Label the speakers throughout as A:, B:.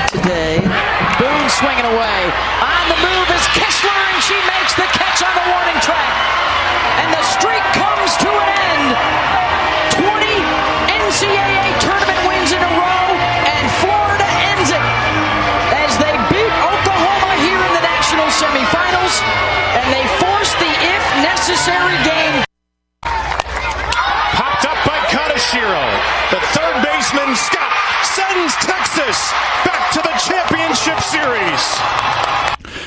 A: today. Boone swinging away. On the move is Kessler, and she makes the catch on the warning track. And the streak comes to an end. 20 NCAA tournament wins in a row, and Florida ends it as they beat Oklahoma here in the national semifinals, and they force the if-necessary game.
B: Popped up by Katashiro. The third baseman, Scott, sends Texas back to the championship series.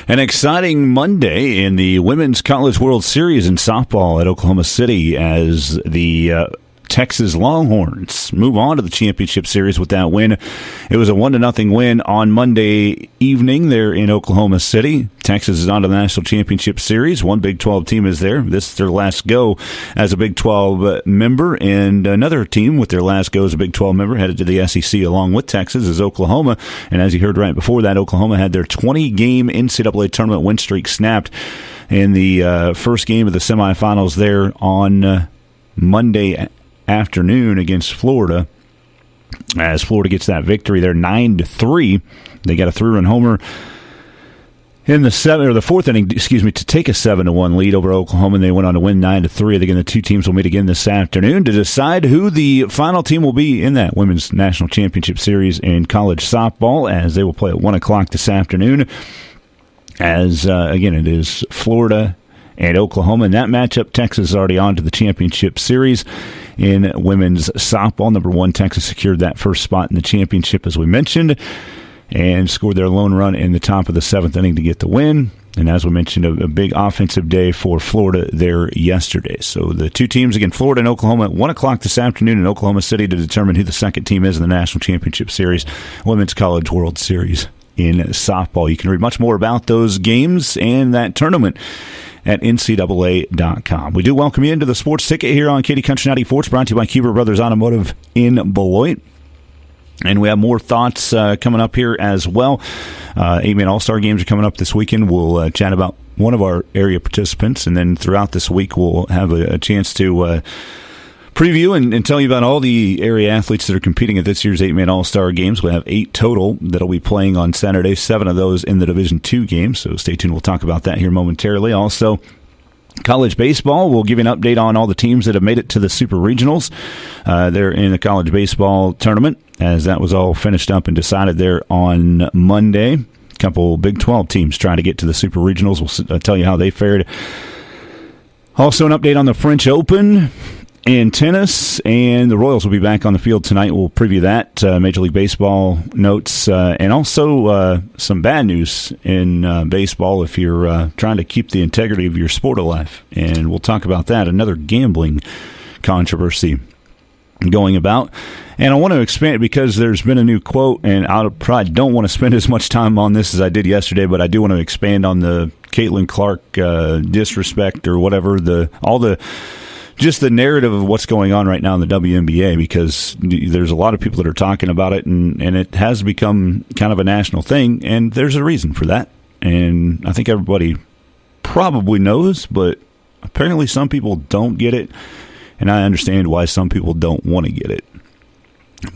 C: An exciting Monday in the Women's College World Series in softball at Oklahoma City as the Texas Longhorns move on to the championship series with that win. It was a 1-0 win on Monday evening there in Oklahoma City. Texas is on to the National Championship Series. One Big 12 team is there. This is their last go as a Big 12 member, and another team with their last go as a Big 12 member headed to the SEC along with Texas is Oklahoma. And as you heard right before that, Oklahoma had their 20-game NCAA tournament win streak snapped in the first game of the semifinals there on Monday afternoon against Florida, as Florida gets that victory there 9-3. They got a 3-run homer in the fourth inning, to take a 7-1 lead over Oklahoma, and they went on to win 9-3. Again, the two teams will meet again this afternoon to decide who the final team will be in that Women's National Championship Series in college softball, as they will play at 1 o'clock this afternoon. As again, it is Florida and Oklahoma. In that matchup, Texas is already on to the championship series in women's softball. Number 1, Texas secured that first spot in the championship, as we mentioned, and scored their lone run in the top of the 7th inning to get the win. And as we mentioned, a big offensive day for Florida there yesterday. So the two teams, again, Florida and Oklahoma, at 1 o'clock this afternoon in Oklahoma City to determine who the second team is in the National Championship Series, Women's College World Series in softball. You can read much more about those games and that tournament at NCAA.com. We do welcome you into the Sports Ticket here on Katy Country 94. It's brought to you by Keeper Brothers Automotive in Beloit. And we have more thoughts coming up here as well. 8-man All-Star games are coming up this weekend. We'll chat about one of our area participants, and then throughout this week we'll have a chance to preview and tell you about all the area athletes that are competing at this year's 8-man All-Star games. We'll have 8 total that'll be playing on Saturday, 7 of those in the Division II games, so stay tuned. We'll talk about that here momentarily. Also, college baseball, we'll give you an update on all the teams that have made it to the Super Regionals. They're in the college baseball tournament, as that was all finished up and decided there on Monday. A couple Big 12 teams trying to get to the Super Regionals. We'll tell you how they fared. Also, an update on the French Open in tennis, and the Royals will be back on the field tonight. We'll preview that, Major League Baseball notes, and also some bad news in baseball if you're trying to keep the integrity of your sport alive. And we'll talk about that, another gambling controversy going about. And I want to expand because there's been a new quote, and out of pride, don't want to spend as much time on this as I did yesterday, but I do want to expand on the Caitlin Clark disrespect or whatever, just the narrative of what's going on right now in the WNBA, because there's a lot of people that are talking about it, and it has become kind of a national thing, and there's a reason for that. And I think everybody probably knows, but apparently some people don't get it, and I understand why some people don't want to get it.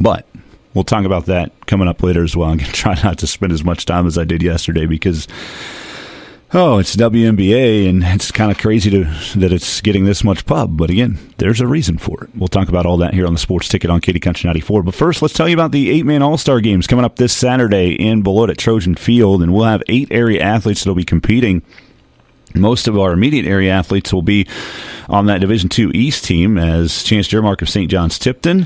C: But we'll talk about that coming up later as well. I'm going to try not to spend as much time as I did yesterday because it's WNBA, and it's kind of crazy that it's getting this much pub. But again, there's a reason for it. We'll talk about all that here on the Sports Ticket on Katy Country 94. But first, let's tell you about the 8-man All-Star Games coming up this Saturday in Beloit at Trojan Field. And we'll have 8 area athletes that will be competing. Most of our immediate area athletes will be on that Division II East team, as Chance Jermark of St. John's Tipton,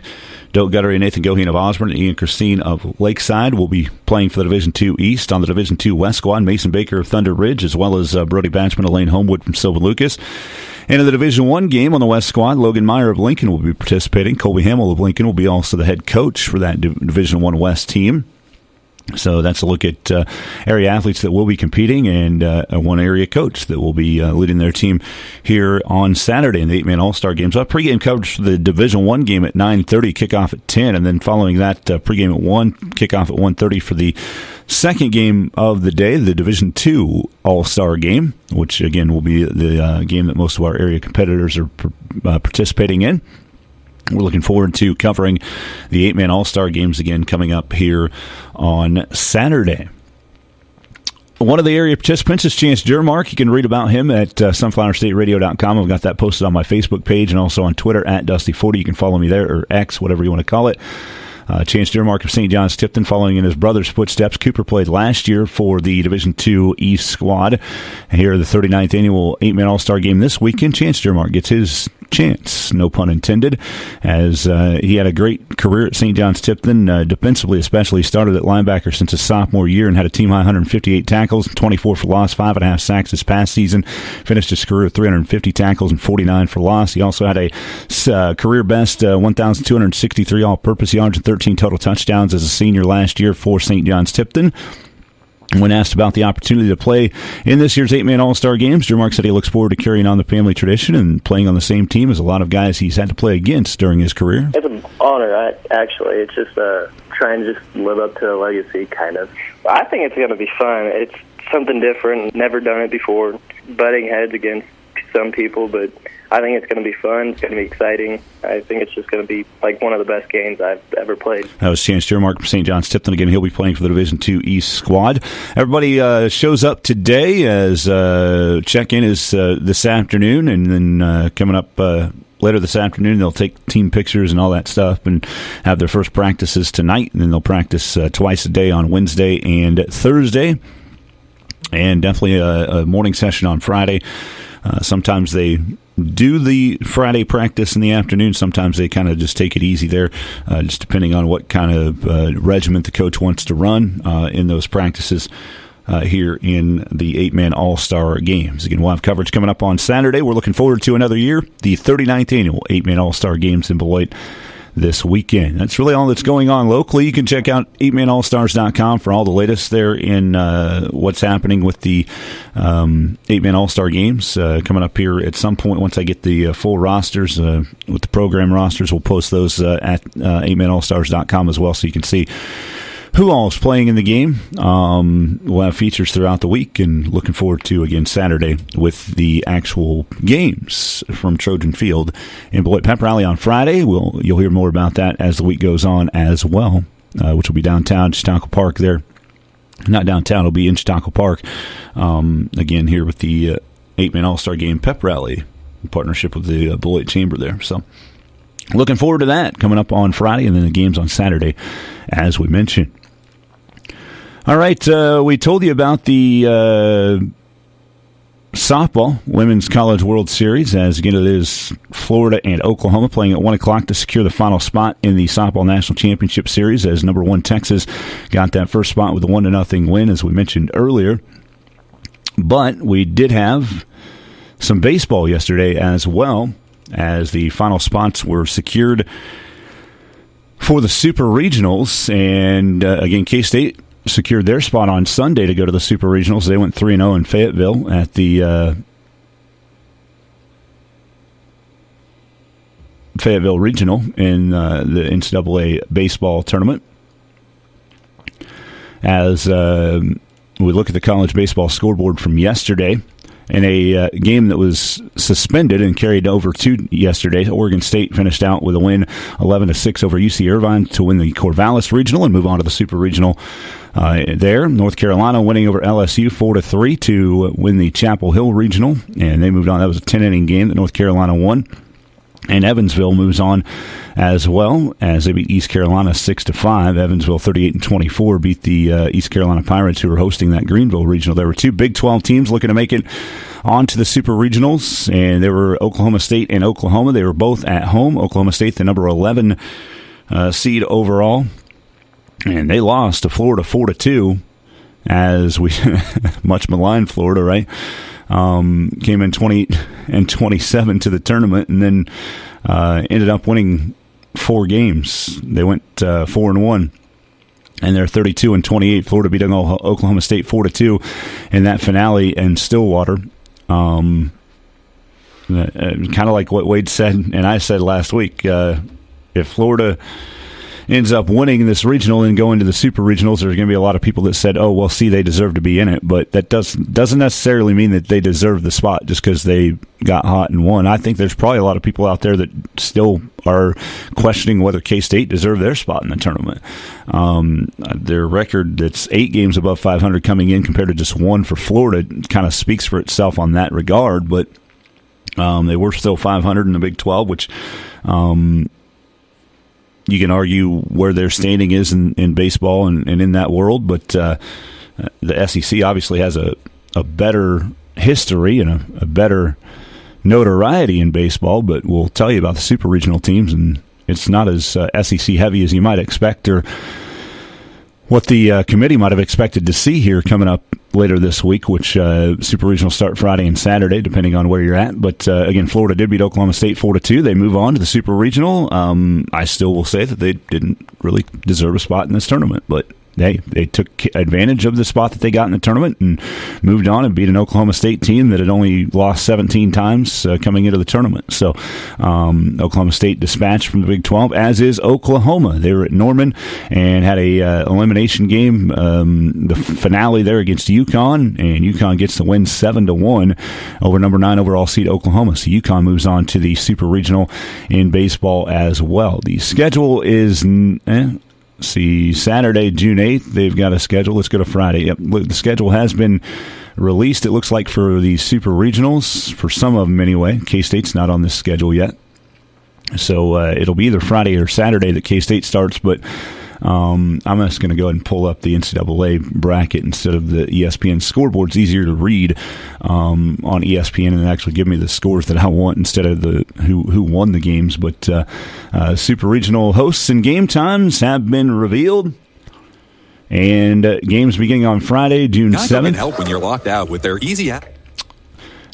C: Doak Guttery and Nathan Goheen of Osborne, and Ian Christine of Lakeside will be playing for the Division II East. On the Division II West squad, Mason Baker of Thunder Ridge, as well as Brody Batchman of Lane Homewood from Sylvan Lucas. And in the Division I game on the West squad, Logan Meyer of Lincoln will be participating. Colby Hamill of Lincoln will be also the head coach for that Division I West team. So that's a look at area athletes that will be competing, and one area coach that will be leading their team here on Saturday in the 8-man All-Star Games. So pregame coverage for the Division I game at 9:30, kickoff at 10, and then following that, pregame at 1, kickoff at 1:30 for the second game of the day, the Division II All-Star Game, which again will be the game that most of our area competitors are participating in. We're looking forward to covering the 8-man All-Star games again coming up here on Saturday. One of the area participants is Chance Jermark. You can read about him at sunflowerstateradio.com. I've got that posted on my Facebook page and also on Twitter at Dusty40. You can follow me there, or X, whatever you want to call it. Chance Jermark of St. John's Tipton, following in his brother's footsteps. Cooper played last year for the Division II East squad. Here, the 39th annual 8-man All-Star game this weekend. Chance Jermark gets his chance, no pun intended, as he had a great career at St. John's Tipton, defensively especially. Started at linebacker since his sophomore year and had a team-high 158 tackles, 24 for loss, 5.5 sacks this past season. Finished his career with 350 tackles and 49 for loss. He also had a career-best 1,263 all-purpose yards and 13 total touchdowns as a senior last year for St. John's Tipton. When asked about the opportunity to play in this year's 8-man All-Star games, Jermark said he looks forward to carrying on the family tradition and playing on the same team as a lot of guys he's had to play against during his career.
D: It's an honor, actually. It's just trying to just live up to a legacy, kind of. I think it's going to be fun. It's something different. Never done it before. Butting heads against some people, but I think it's going to be fun. It's going to be exciting. I think it's just going to be like one of the best games I've ever played.
C: That was Chance Jermark from St. John's Tipton. Again, he'll be playing for the Division II East squad. Everybody shows up today as check-in is this afternoon, and then coming up later this afternoon, they'll take team pictures and all that stuff and have their first practices tonight, and then they'll practice twice a day on Wednesday and Thursday, and definitely a morning session on Friday. Sometimes they do the Friday practice in the afternoon. Sometimes they kind of just take it easy there, just depending on what kind of regiment the coach wants to run in those practices here in the 8-man All-Star games. Again, we'll have coverage coming up on Saturday. We're looking forward to another year, the 39th annual 8-man All-Star games in Beloit this weekend. That's really all that's going on locally. You can check out 8manallstars.com for all the latest there in what's happening with the 8-man All-Star games coming up here at some point. Once I get the full rosters with the program rosters, we'll post those at 8manallstars.com as well, so you can see who all is playing in the game. We'll have features throughout the week, and looking forward to, again, Saturday with the actual games from Trojan Field in Beloit. Pep Rally on Friday. You'll hear more about that as the week goes on as well, which will be downtown, Chautauqua Park there. Not downtown, it'll be in Chautauqua Park. Again, here with the 8-man All-Star Game Pep Rally in partnership with the Beloit Chamber there. So looking forward to that coming up on Friday, and then the games on Saturday, as we mentioned. All right, we told you about the softball Women's College World Series, as again it is Florida and Oklahoma playing at 1 o'clock to secure the final spot in the Softball National Championship Series, as number 1 Texas got that first spot with a 1-0 win, as we mentioned earlier. But we did have some baseball yesterday as well, as the final spots were secured for the Super Regionals, and again, K-State secured their spot on Sunday to go to the Super Regionals. They went 3-0 in Fayetteville at the Fayetteville Regional in the NCAA baseball tournament. As we look at the college baseball scoreboard from yesterday, in a game that was suspended and carried over to yesterday, Oregon State finished out with a win 11-6 over UC Irvine to win the Corvallis Regional and move on to the Super Regional there. North Carolina winning over LSU 4-3 to win the Chapel Hill Regional, and they moved on. That was a 10-inning game that North Carolina won. And Evansville moves on as well, as they beat East Carolina 6-5. Evansville 38-24 beat the East Carolina Pirates, who were hosting that Greenville Regional. There were 2 Big 12 teams looking to make it onto the Super Regionals, and there were Oklahoma State and Oklahoma. They were both at home. Oklahoma State, the number 11 seed overall, and they lost to Florida 4-2, as we much maligned Florida, right? Came in 20-27 to the tournament, and then ended up winning 4 games. They went 4-1, and they're 32-28. Florida beat Oklahoma State 4-2 in that finale in Stillwater. Kind of like what Wade said and I said last week. If Florida ends up winning this regional and going to the super regionals, there's going to be a lot of people that said, oh, well, see, they deserve to be in it. But that doesn't necessarily mean that they deserve the spot just because they got hot and won. I think there's probably a lot of people out there that still are questioning whether K-State deserved their spot in the tournament. Their record that's 8 games above 500 coming in compared to just 1 for Florida kind of speaks for itself on that regard. But they were still 500 in the Big 12, which you can argue where their standing is in baseball and in that world. But the SEC obviously has a better history and a better notoriety in baseball, but we'll tell you about the super regional teams, and it's not as SEC heavy as you might expect, or what the committee might have expected to see here coming up later this week, which super regional start Friday and Saturday, depending on where you're at. But again, Florida did beat Oklahoma State 4-2. They move on to the super regional. I still will say that they didn't really deserve a spot in this tournament, but they took advantage of the spot that they got in the tournament and moved on and beat an Oklahoma State team that had only lost 17 times coming into the tournament. So Oklahoma State dispatched from the Big 12, as is Oklahoma. They were at Norman and had a elimination game, the finale there against UConn, and UConn gets the win 7-1 over number 9 overall seed Oklahoma. So UConn moves on to the super regional in baseball as well. The schedule is Saturday, June 8th, they've got a schedule. Let's go to Friday. Yep, the schedule has been released, it looks like, for the super regionals, for some of them anyway. K-State's not on this schedule yet. So it'll be either Friday or Saturday that K-State starts, but I'm just going to go ahead and pull up the NCAA bracket instead of the ESPN scoreboard. It's easier to read on ESPN and actually give me the scores that I want instead of the who won the games. But super regional hosts and game times have been revealed. And games beginning on Friday, June 7th.
E: Can help when you're locked out with their easy app.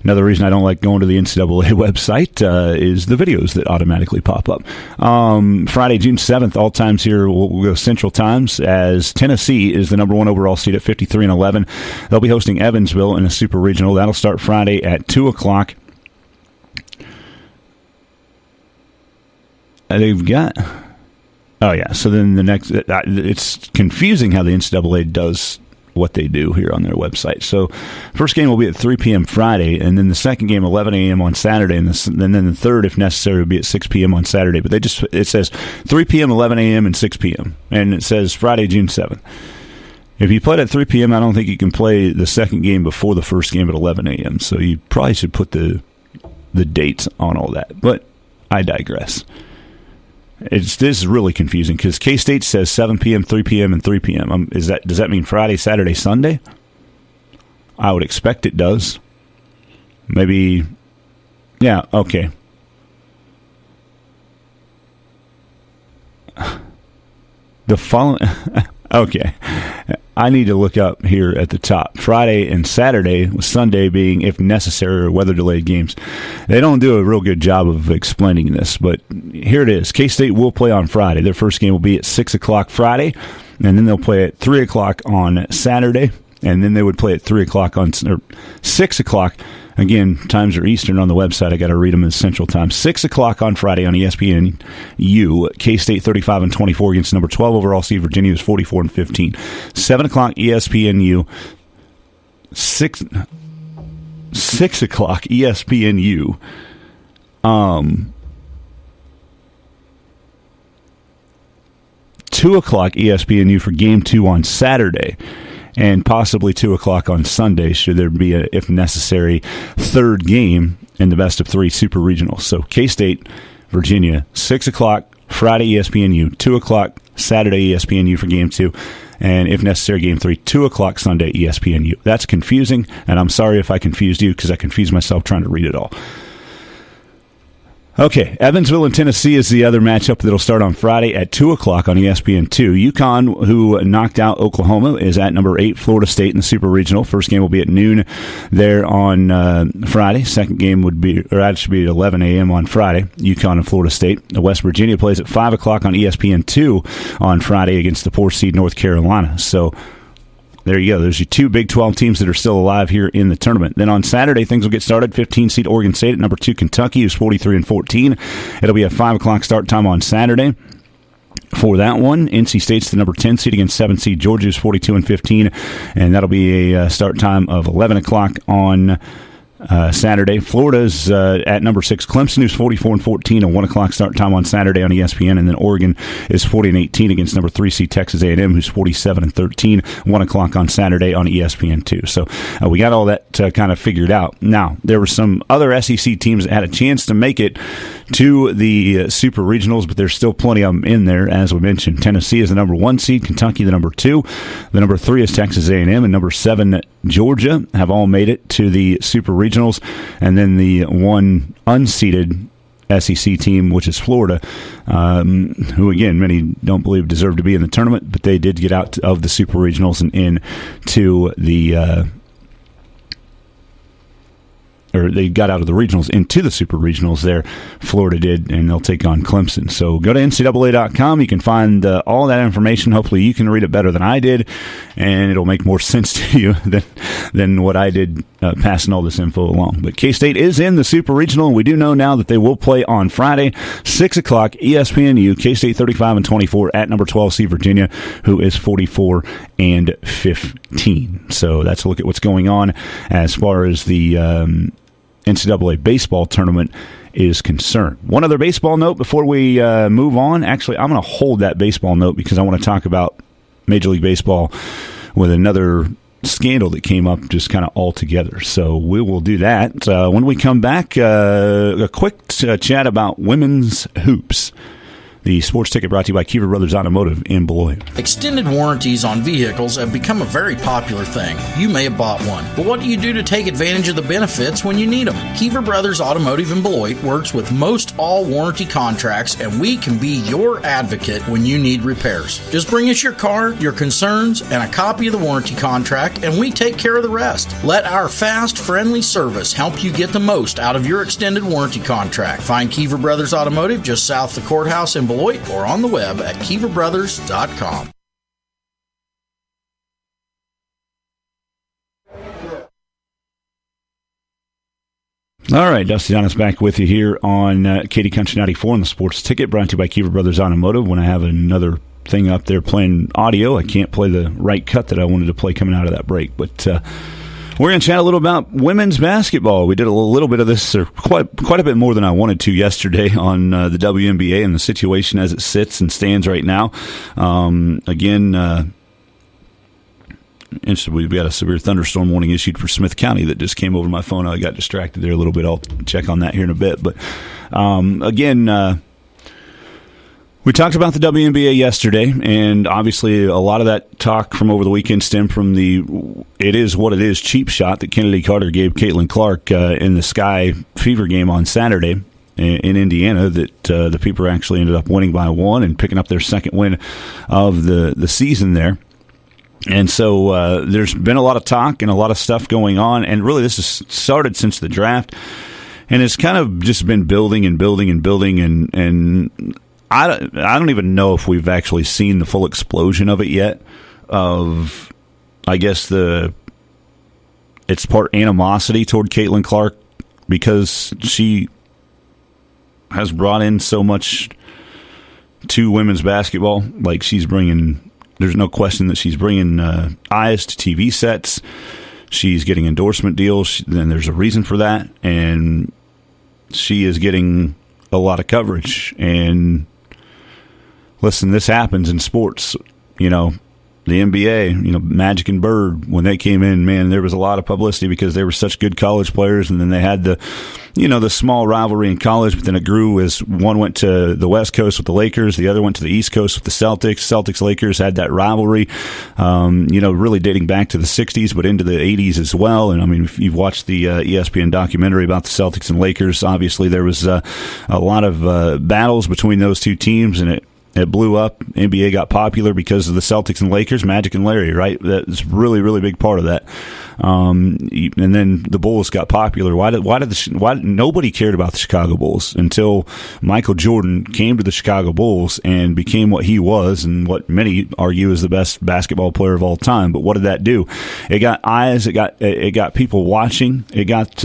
C: Another reason I don't like going to the NCAA website is the videos that automatically pop up. Friday, June 7th, all times here, we'll go Central Times, as Tennessee is the number 1 overall seed at 53-11. They'll be hosting Evansville in a super regional. That'll start Friday at 2 o'clock. They've got... Oh, yeah. So then the next... It's confusing how the NCAA does what they do here on their website. So first game will be at 3 p.m. Friday, and then the second game 11 a.m. on Saturday, and then the third, if necessary, will be at 6 p.m. on Saturday. But it says 3 p.m., 11 a.m., and 6 p.m., and it says Friday, June 7th. If you play at 3 p.m., I don't think you can play the second game before the first game at 11 a.m., so you probably should put the dates on all that. But I digress. This is really confusing because K-State says 7 p.m., 3 p.m., and 3 p.m. Does that mean Friday, Saturday, Sunday? I would expect it does. Maybe, yeah, okay. The following, okay. I need to look up here at the top. Friday and Saturday, with Sunday being, if necessary, or weather-delayed games. They don't do a real good job of explaining this, but here it is. K-State will play on Friday. Their first game will be at 6 o'clock Friday, and then they'll play at 3 o'clock on Saturday, and then they would play at 3 o'clock or 6 o'clock. Again, times are Eastern on the website. I got to read them as Central Time. 6 o'clock on Friday on ESPNU. K-State 35-24 against number 12 overall seed Virginia is 44-15. 7 o'clock ESPNU. 6 o'clock ESPNU. 2 o'clock ESPNU for Game 2 on Saturday. And possibly 2 o'clock on Sunday, should there be a, if necessary, third game in the best of 3 super regionals. So K-State, Virginia, 6 o'clock Friday ESPNU, 2 o'clock Saturday ESPNU for Game 2, and if necessary, Game 3, 2 o'clock Sunday ESPNU. That's confusing, and I'm sorry if I confused you because I confused myself trying to read it all. Okay, Evansville and Tennessee is the other matchup that'll start on Friday at 2 o'clock on ESPN2. UConn, who knocked out Oklahoma, is at number 8, Florida State in the Super Regional. First game will be at noon there on Friday. Second game would be, or that should be at 11 a.m. on Friday, UConn and Florida State. West Virginia plays at 5 o'clock on ESPN2 on Friday against the 4th seed North Carolina. So there you go. There's your 2 Big 12 teams that are still alive here in the tournament. Then on Saturday, things will get started. 15-seed Oregon State at number 2 Kentucky, who's 43-14. It'll be a 5 o'clock start time on Saturday. for that one. NC State's the number 10 seed against 7 seed Georgia, is 42-15, and that'll be a start time of 11 o'clock on Saturday. Florida's at number 6 Clemson, who's 44-14, a 1 o'clock start time on Saturday on ESPN, and then Oregon is 40-18 against number 3 seed Texas A&M, who's 47-13, 1 o'clock on Saturday on ESPN too. So we got all that kind of figured out. Now, there were some other SEC teams that had a chance to make it to the Super Regionals, but there's still plenty of them in there, as we mentioned. Tennessee is the number 1 seed, Kentucky the number 2, the number 3 is Texas A&M, and number 7 Georgia have all made it to the Super Regionals, and then the one unseeded SEC team, which is Florida, who, again, many don't believe deserve to be in the tournament, but they did get out of the Super Regionals and into the or they got out of the regionals into the Super Regionals there. Florida did, and they'll take on Clemson. So go to NCAA.com. You can find all that information. Hopefully you can read it better than I did, and it'll make more sense to you than what I did passing all this info along. But K-State is in the Super Regional, and we do know now that they will play on Friday, 6 o'clock, ESPNU, K-State 35-24 at number 12 seed Virginia, who is 44-15. So that's a look at what's going on as far as the NCAA baseball tournament is concerned. One other baseball note before we move on. Actually, I'm going to hold that baseball note because I want to talk about Major League Baseball with another scandal that came up just kind of all together. So we will do that. When we come back, a quick chat about women's hoops. The sports ticket brought to you by Kiever Brothers Automotive in Beloit.
F: Extended warranties on vehicles have become a very popular thing. You may have bought one, but what do you do to take advantage of the benefits when you need them? Kiever Brothers Automotive in Beloit works with most all warranty contracts, and we can be your advocate when you need repairs. Just bring us your car, your concerns, and a copy of the warranty contract, and we take care of the rest. Let our fast, friendly service help you get the most out of your extended warranty contract. Find Kiever Brothers Automotive just south of the courthouse in Beloit, or on the web at KieverBrothers.com.
C: All right, Dusty Donis back with you here on Katy Country 94 on the Sports Ticket, brought to you by Kiever Brothers Automotive. When I have another thing up there playing audio, I can't play the right cut that I wanted to play coming out of that break, but we're going to chat a little about women's basketball. We did a little bit of this, or quite a bit more than I wanted to yesterday on the Wnba and the situation as it sits and stands right now. We've got a severe thunderstorm warning issued for Smith County that just came over my phone. I got distracted there a little bit. I'll check on that here in a bit. But we talked about the WNBA yesterday, and obviously a lot of that talk from over the weekend stemmed from the "it is what it is" cheap shot that Kennedy Carter gave Caitlin Clark in the Sky Fever game on Saturday in Indiana, that the Fever actually ended up winning by 1 and picking up their second win of the season there. And so there's been a lot of talk and a lot of stuff going on, and really this has started since the draft, and it's kind of just been building and building and building, and I don't even know if we've actually seen the full explosion of it yet. Of, I guess, it's part animosity toward Caitlin Clark because she has brought in so much to women's basketball. Like, there's no question that she's bringing eyes to TV sets. She's getting endorsement deals, and there's a reason for that. And she is getting a lot of coverage. And listen, this happens in sports. You know, the NBA, Magic and Bird, when they came in, man, there was a lot of publicity because they were such good college players, and then they had the small rivalry in college, but then it grew as one went to the West Coast with the Lakers, the other went to the East Coast with the Celtics. Celtics-Lakers had that rivalry, really dating back to the 60s, but into the 80s as well. And, I mean, if you've watched the ESPN documentary about the Celtics and Lakers, obviously there was a lot of battles between those two teams, and it blew up. NBA got popular because of the Celtics and Lakers, Magic and Larry, right? That's a really, really big part of that. And then the Bulls got popular. Why nobody cared about the Chicago Bulls until Michael Jordan came to the Chicago Bulls and became what he was, and what many argue is the best basketball player of all time. But what did that do? It got eyes. It got people watching. It got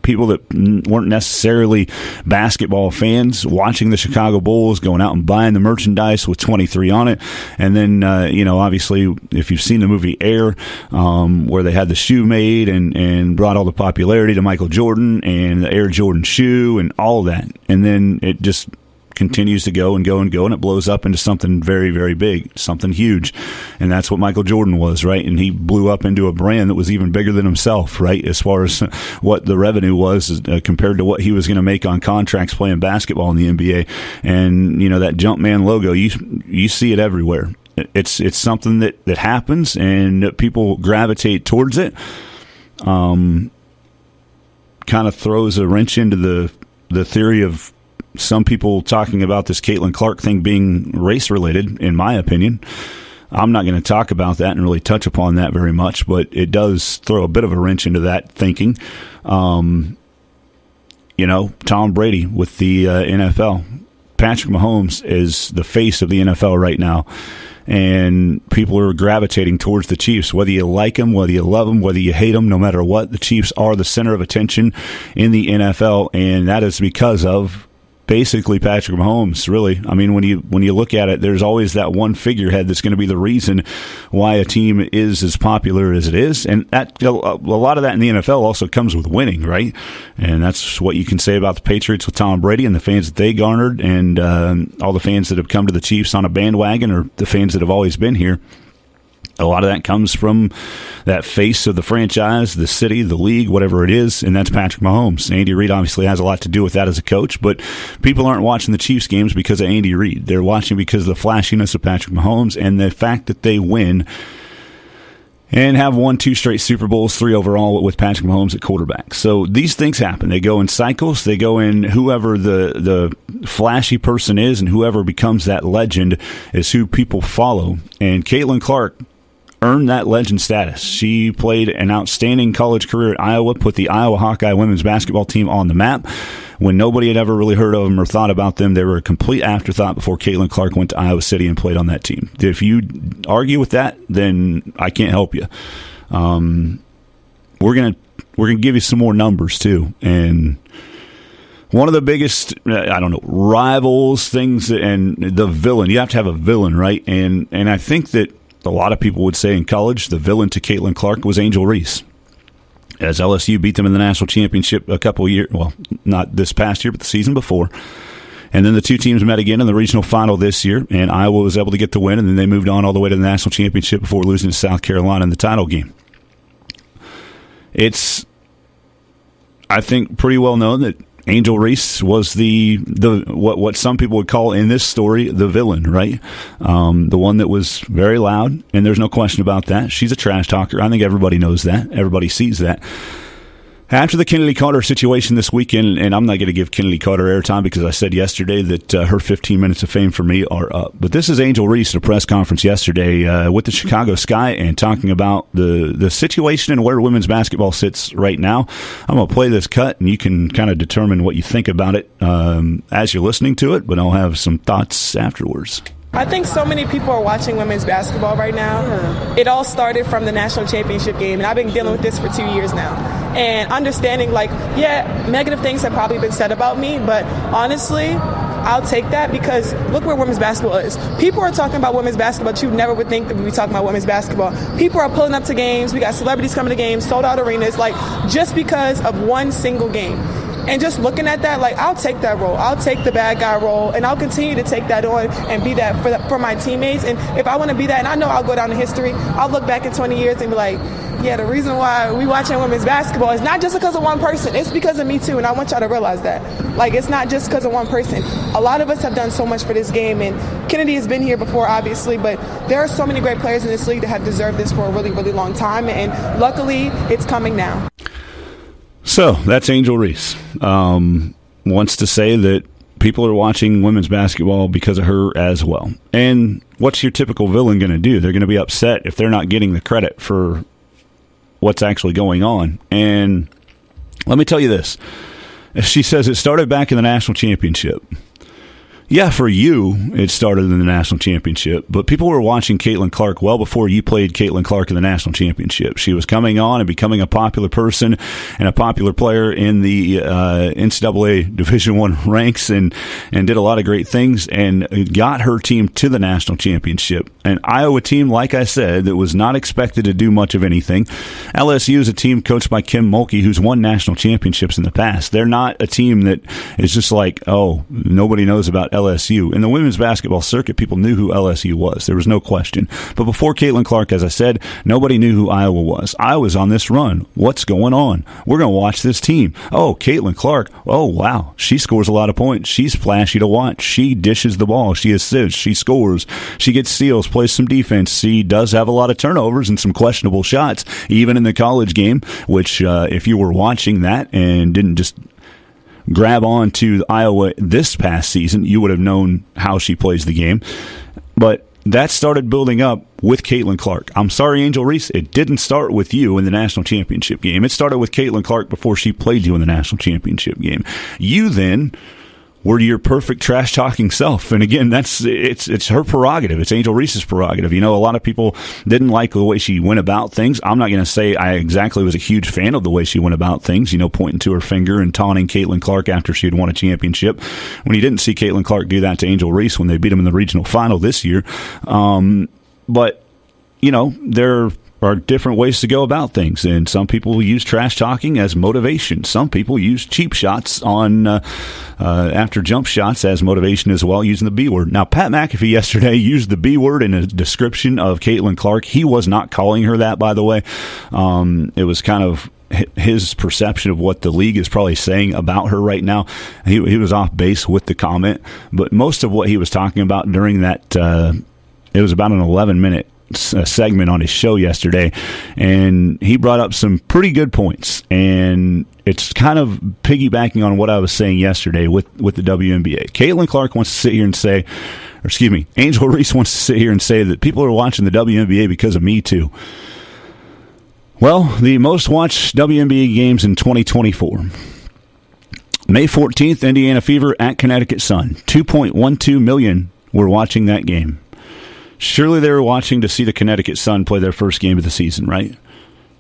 C: people that weren't necessarily basketball fans watching the Chicago Bulls, going out and buying buying the merchandise with 23 on it. And then, obviously, if you've seen the movie Air, where they had the shoe made and brought all the popularity to Michael Jordan and the Air Jordan shoe and all that. And then it just continues to go and go and go, and it blows up into something very, very big, something huge. And that's what Michael Jordan was, right? And he blew up into a brand that was even bigger than himself, right, as far as what the revenue was compared to what he was going to make on contracts playing basketball in the NBA. And, that Jumpman logo, you see it everywhere. It's something that happens, and people gravitate towards it. Kind of throws a wrench into the theory of some people talking about this Caitlin Clark thing being race-related, in my opinion. I'm not going to talk about that and really touch upon that very much, but it does throw a bit of a wrench into that thinking. Tom Brady with the NFL. Patrick Mahomes is the face of the NFL right now, and people are gravitating towards the Chiefs. Whether you like them, whether you love them, whether you hate them, no matter what, the Chiefs are the center of attention in the NFL, and that is because of basically Patrick Mahomes, really. I mean, when you look at it, there's always that one figurehead that's going to be the reason why a team is as popular as it is. And that, a lot of that in the NFL also comes with winning, right? And that's what you can say about the Patriots with Tom Brady and the fans that they garnered, and all the fans that have come to the Chiefs on a bandwagon, or the fans that have always been here. A lot of that comes from that face of the franchise, the city, the league, whatever it is, and that's Patrick Mahomes. Andy Reid obviously has a lot to do with that as a coach, but people aren't watching the Chiefs games because of Andy Reid. They're watching because of the flashiness of Patrick Mahomes and the fact that they win and have won 2 straight Super Bowls, 3 overall with Patrick Mahomes at quarterback. So these things happen. They go in cycles. They go in whoever the flashy person is, and whoever becomes that legend is who people follow. And Caitlin Clark earned that legend status. She played an outstanding college career at Iowa, put the Iowa Hawkeye women's basketball team on the map. When nobody had ever really heard of them or thought about them, they were a complete afterthought before Caitlin Clark went to Iowa City and played on that team. If you argue with that, then I can't help you. We're gonna give you some more numbers too, and one of the biggest, rivals, things, and the villain. You have to have a villain, right? And I think that a lot of people would say in college, the villain to Caitlin Clark was Angel Reese. As LSU beat them in the national championship a couple of years, well, not this past year, but the season before. And then the two teams met again in the regional final this year, and Iowa was able to get the win, and then they moved on all the way to the national championship before losing to South Carolina in the title game. It's, I think, pretty well known that Angel Reese was the what some people would call in this story the villain, right? The one that was very loud, and there's no question about that. She's a trash talker. I think everybody knows that. Everybody sees that. After the Kennedy Carter situation this weekend, and I'm not going to give Kennedy Carter airtime because I said yesterday that her 15 minutes of fame for me are up. But this is Angel Reese at a press conference yesterday with the Chicago Sky and talking about the situation and where women's basketball sits right now. I'm going to play this cut, and you can kind of determine what you think about it as you're listening to it, but I'll have some thoughts afterwards.
G: I think so many people are watching women's basketball right now. It all started from the national championship game, and I've been dealing with this for 2 years now. And understanding, negative things have probably been said about me, but honestly, I'll take that because look where women's basketball is. People are talking about women's basketball, but you never would think that we'd be talking about women's basketball. People are pulling up to games. We got celebrities coming to games, sold out arenas, just because of one single game. And just looking at that, I'll take that role. I'll take the bad guy role, and I'll continue to take that on and be that for my teammates. And if I want to be that, and I know I'll go down in history, I'll look back in 20 years and be like, yeah, the reason why we watching women's basketball is not just because of one person. It's because of me, too, and I want y'all to realize that. It's not just because of one person. A lot of us have done so much for this game, and Kennedy has been here before, obviously, but there are so many great players in this league that have deserved this for a really, really long time, and luckily, it's coming now.
C: So that's Angel Reese. Wants to say that people are watching women's basketball because of her as well. And what's your typical villain going to do? They're going to be upset if they're not getting the credit for what's actually going on. And let me tell you this. She says it started back in the national championship. Yeah, for you, it started in the national championship, but people were watching Caitlin Clark well before you played Caitlin Clark in the national championship. She was coming on and becoming a popular person and a popular player in the NCAA Division I ranks and did a lot of great things and got her team to the national championship. An Iowa team, like I said, that was not expected to do much of anything. LSU is a team coached by Kim Mulkey, who's won national championships in the past. They're not a team that is just like, oh, nobody knows about LSU. In the women's basketball circuit, people knew who LSU was. There was no question. But before Caitlin Clark, as I said, nobody knew who Iowa was. Iowa's on this run. What's going on? We're going to watch this team. Oh, Caitlin Clark. Oh, wow. She scores a lot of points. She's flashy to watch. She dishes the ball. She assists. She scores. She gets steals, plays some defense. She does have a lot of turnovers and some questionable shots, even in the college game, which if you were watching that and didn't just grab on to Iowa this past season, you would have known how she plays the game. But that started building up with Caitlin Clark. I'm sorry, Angel Reese, it didn't start with you in the national championship game. It started with Caitlin Clark before she played you in the national championship game. You then were your perfect trash-talking self. And again, it's her prerogative. It's Angel Reese's prerogative. You know, a lot of people didn't like the way she went about things. I'm not going to say I exactly was a huge fan of the way she went about things, you know, pointing to her finger and taunting Caitlin Clark after she had won a championship. When you didn't see Caitlin Clark do that to Angel Reese when they beat him in the regional final this year. But, you know, there are different ways to go about things, and some people use trash talking as motivation. Some people use cheap shots on after jump shots as motivation as well, using the B word. Now, Pat McAfee yesterday used the B word in a description of Caitlin Clark. He was not calling her that, by the way. It was kind of his perception of what the league is probably saying about her right now. He was off base with the comment, but most of what he was talking about during that, it was about an 11-minute segment on his show yesterday, and he brought up some pretty good points, and it's kind of piggybacking on what I was saying yesterday with the WNBA. Caitlin Clark wants to sit here and say, or excuse me, Angel Reese wants to sit here and say that people are watching the WNBA because of me too. Well, the most watched WNBA games in 2024. May 14th, Indiana Fever at Connecticut Sun. 2.12 million were watching that game. Surely they were watching to see the Connecticut Sun play their first game of the season, right?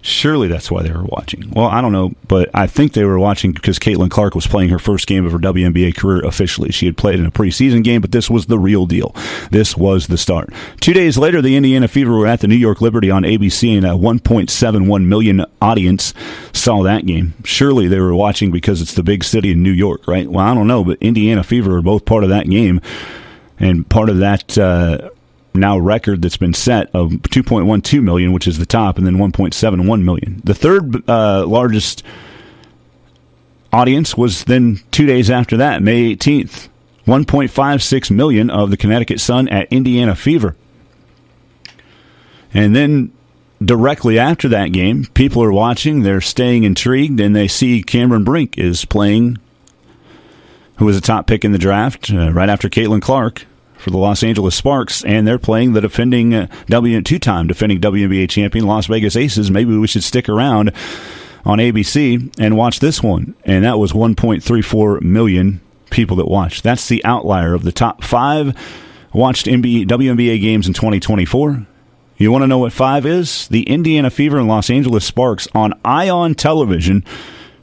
C: Surely that's why they were watching. Well, I don't know, but I think they were watching because Caitlin Clark was playing her first game of her WNBA career officially. She had played in a preseason game, but this was the real deal. This was the start. 2 days later, the Indiana Fever were at the New York Liberty on ABC, and a 1.71 million audience saw that game. Surely they were watching because it's the big city in New York, right? Well, I don't know, but Indiana Fever are both part of that game, and part of that now record that's been set of 2.12 million, which is the top, and then 1.71 million. The third largest audience was then 2 days after that, May 18th. 1.56 million of the Connecticut Sun at Indiana Fever. And then directly after that game, people are watching, they're staying intrigued, and they see Cameron Brink is playing, who was a top pick in the draft, right after Caitlin Clark, for the Los Angeles Sparks, and they're playing the two-time defending WNBA champion Las Vegas Aces. Maybe we should stick around on ABC and watch this one. And that was 1.34 million people that watched. That's the outlier of the top 5 watched WNBA games in 2024. You want to know what 5 is? The Indiana Fever and Los Angeles Sparks on Ion Television,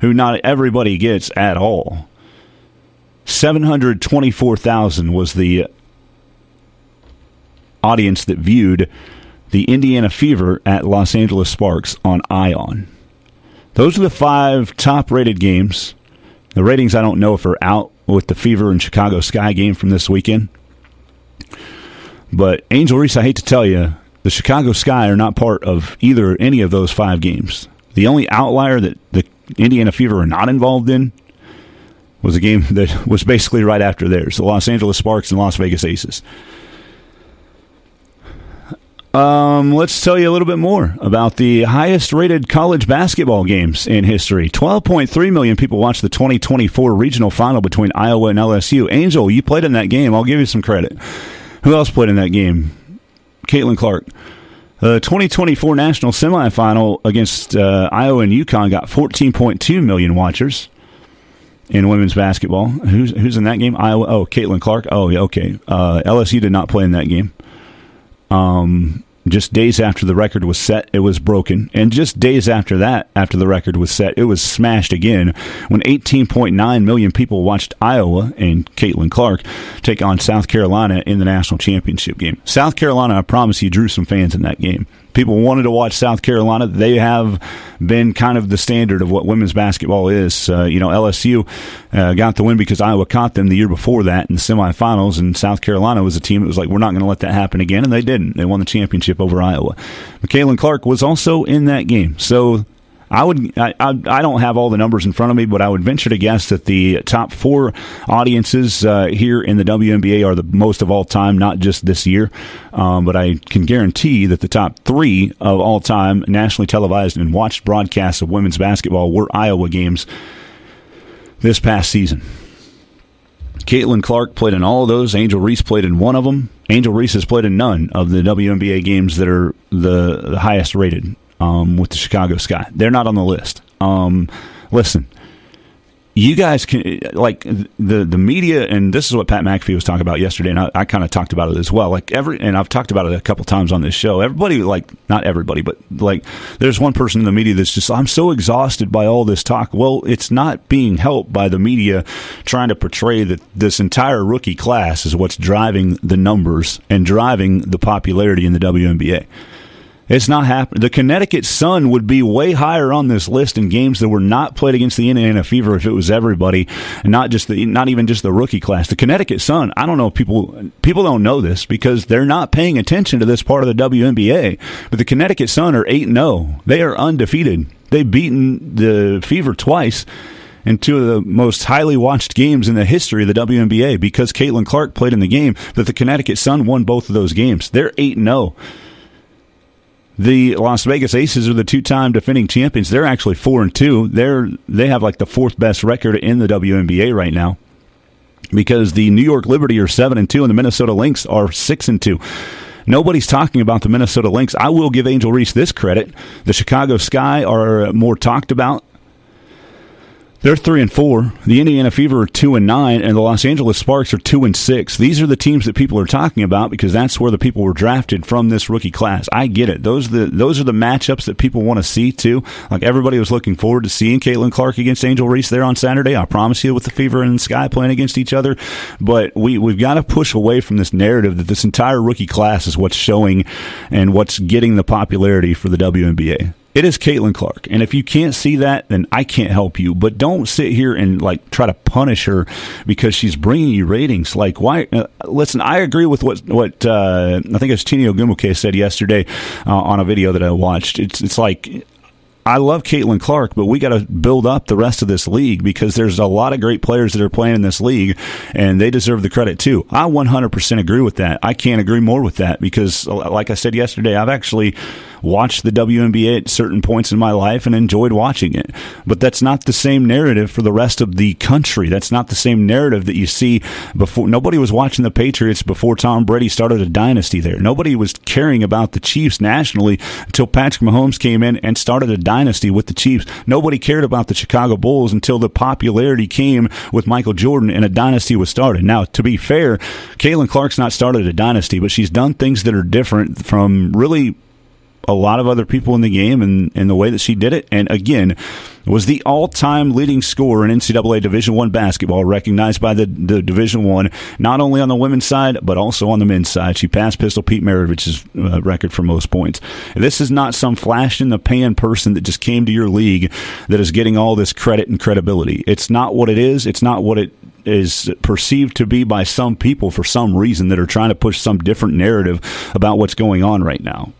C: who not everybody gets at all. 724,000 was the audience that viewed the Indiana Fever at Los Angeles Sparks on Ion. Those are the 5 top-rated games. The ratings I don't know if are out with the Fever and Chicago Sky game from this weekend. But Angel Reese, I hate to tell you, the Chicago Sky are not part of any of those 5 games. The only outlier that the Indiana Fever are not involved in was a game that was basically right after theirs, the Los Angeles Sparks and Las Vegas Aces. Let's tell you a little bit more about the highest-rated college basketball games in history. 12.3 million people watched the 2024 regional final between Iowa and LSU. Angel, you played in that game. I'll give you some credit. Who else played in that game? Caitlin Clark. The 2024 national semifinal against Iowa and UConn got 14.2 million watchers. in women's basketball. Who's in that game? Iowa. Oh, Caitlin Clark. Oh, yeah, okay. LSU did not play in that game. Just days after the record was set, it was broken. And just days after that, after the record was set, it was smashed again when 18.9 million people watched Iowa and Caitlin Clark take on South Carolina in the national championship game. South Carolina, I promise you, drew some fans in that game. People wanted to watch South Carolina. They have been kind of the standard of what women's basketball is. LSU got the win because Iowa caught them the year before that in the semifinals, and South Carolina was a team that was like, we're not going to let that happen again, and they didn't. They won the championship over Iowa. Caitlin Clark was also in that game. So I don't have all the numbers in front of me, but I would venture to guess that the top 4 audiences here in the WNBA are the most of all time, not just this year. But I can guarantee that the top 3 of all time nationally televised and watched broadcasts of women's basketball were Iowa games this past season. Caitlin Clark played in all of those. Angel Reese played in one of them. Angel Reese has played in none of the WNBA games that are the highest rated. With the Chicago Sky. They're not on the list. Listen, you guys can, like, the media, and this is what Pat McAfee was talking about yesterday, and I kind of talked about it as well. And I've talked about it a couple times on this show. Everybody, not everybody, but there's one person in the media that's just, I'm so exhausted by all this talk. Well, it's not being helped by the media trying to portray that this entire rookie class is what's driving the numbers and driving the popularity in the WNBA. It's not happening. The Connecticut Sun would be way higher on this list in games that were not played against the Indiana Fever if it was everybody, and not even just the rookie class. The Connecticut Sun, I don't know if people don't know this because they're not paying attention to this part of the WNBA, but the Connecticut Sun are 8-0. They are undefeated. They've beaten the Fever twice in 2 of the most highly watched games in the history of the WNBA because Caitlin Clark played in the game, but the Connecticut Sun won both of those games. They're 8-0. The Las Vegas Aces are the 2-time defending champions. They're actually 4-2. They have like the 4th best record in the WNBA right now because the New York Liberty are 7-2 and the Minnesota Lynx are 6-2. Nobody's talking about the Minnesota Lynx. I will give Angel Reese this credit. The Chicago Sky are more talked about. They're 3-4. The Indiana Fever are 2-9, and the Los Angeles Sparks are 2-6. These are the teams that people are talking about because that's where the people were drafted from this rookie class. I get it. Those are the matchups that people want to see too. Like everybody was looking forward to seeing Caitlin Clark against Angel Reese there on Saturday. I promise you, with the Fever and the Sky playing against each other. But we've got to push away from this narrative that this entire rookie class is what's showing and what's getting the popularity for the WNBA. It is Caitlin Clark, and if you can't see that, then I can't help you. But don't sit here and try to punish her because she's bringing you ratings. Why? Listen, I agree with what I think it's Chinio Gumuke said yesterday on a video that I watched. It's like, I love Caitlin Clark, but we got to build up the rest of this league because there's a lot of great players that are playing in this league, and they deserve the credit too. I 100% agree with that. I can't agree more with that because, like I said yesterday, I've actually watched the WNBA at certain points in my life and enjoyed watching it. But that's not the same narrative for the rest of the country. That's not the same narrative that you see before. Nobody was watching the Patriots before Tom Brady started a dynasty there. Nobody was caring about the Chiefs nationally until Patrick Mahomes came in and started a dynasty with the Chiefs. Nobody cared about the Chicago Bulls until the popularity came with Michael Jordan and a dynasty was started. Now, to be fair, Caitlin Clark's not started a dynasty, but she's done things that are different from really a lot of other people in the game and the way that she did it. And again, was the all-time leading scorer in NCAA Division I basketball, recognized by the Division I, not only on the women's side, but also on the men's side. She passed Pistol Pete Maravich's record for most points. This is not some flash-in-the-pan person that just came to your league that is getting all this credit and credibility. It's not what it is. It's not what it is perceived to be by some people for some reason that are trying to push some different narrative about what's going on right now.